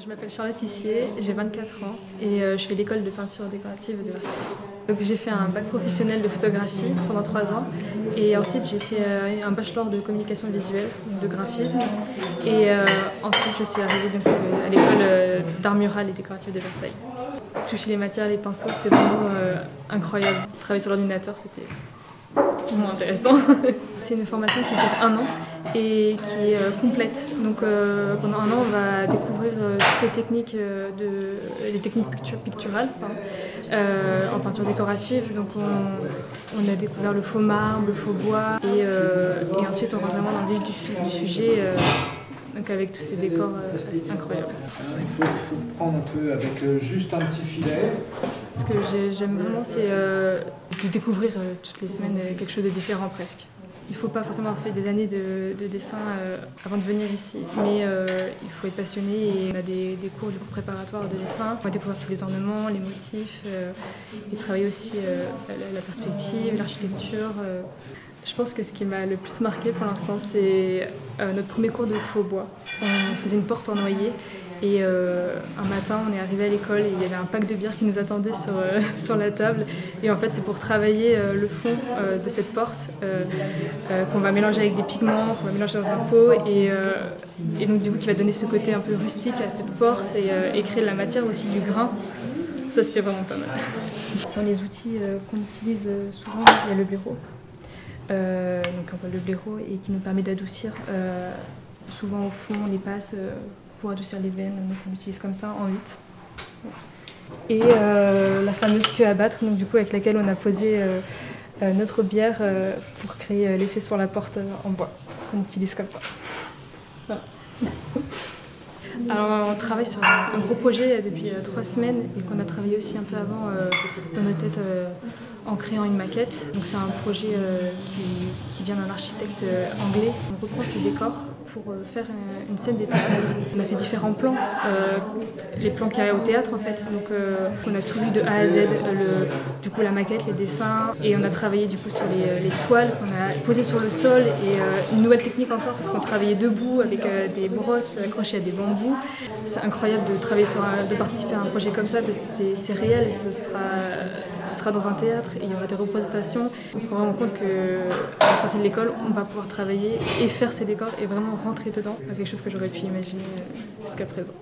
Je m'appelle Charlotte Tissier, j'ai 24 ans et je fais l'école de peinture décorative de Versailles. Donc j'ai fait un bac professionnel de photographie pendant 3 ans et ensuite j'ai fait un bachelor de communication visuelle, de graphisme et ensuite je suis arrivée donc, à l'école d'art mural et décoratif de Versailles. Toucher les matières, les pinceaux, c'est vraiment incroyable. Travailler sur l'ordinateur, c'était vraiment intéressant. C'est une formation qui dure 1 an et qui est complète. Donc pendant 1 an, on va découvrir toutes les techniques, picturales en peinture décorative. Donc on a découvert le faux marbre, le faux bois et ensuite on rentre vraiment dans le vif du sujet. Donc avec tous ces décors incroyables. Il faut prendre un peu avec juste un petit filet. Ce que j'aime vraiment, c'est de découvrir toutes les semaines quelque chose de différent presque. Il ne faut pas forcément avoir fait des années de dessin avant de venir ici, mais il faut être passionné et on a des cours du coup préparatoires de dessin. On va découvrir tous les ornements, les motifs et travailler aussi la perspective, l'architecture. Je pense que ce qui m'a le plus marqué pour l'instant, c'est notre premier cours de faux bois. On faisait une porte en noyer et un matin, on est arrivé à l'école et il y avait un pack de bière qui nous attendait sur la table. Et en fait, c'est pour travailler le fond de cette porte qu'on va mélanger avec des pigments, qu'on va mélanger dans un pot et donc du coup qui va donner ce côté un peu rustique à cette porte et créer de la matière aussi, du grain. Ça, c'était vraiment pas mal. Dans les outils qu'on utilise souvent, il y a le blaireau. Donc on voit le blaireau et qui nous permet d'adoucir souvent au fond les passes pour adoucir les veines, donc on l'utilise comme ça en 8. Et la fameuse queue à battre, donc du coup avec laquelle on a posé notre bière pour créer l'effet sur la porte en bois. On utilise comme ça. Voilà. Alors on travaille sur un gros projet depuis 3 semaines et qu'on a travaillé aussi un peu avant dans nos têtes en créant une maquette. Donc c'est un projet qui vient d'un architecte anglais. On reprend ce décor pour faire une scène de théâtre. On a fait différents plans, les plans qu'il y a au théâtre en fait. Donc on a tout vu de A à Z, du coup la maquette, les dessins, et on a travaillé du coup sur les toiles qu'on a posées sur le sol et une nouvelle technique encore parce qu'on travaillait debout avec des brosses accrochées à des bambous. C'est incroyable de participer à un projet comme ça parce que c'est réel et ce sera dans un théâtre et il y aura des représentations. On se rend vraiment compte qu'à la sortie de l'école, on va pouvoir travailler et faire ces décors et vraiment rentrer dedans, quelque chose que j'aurais pu imaginer jusqu'à présent.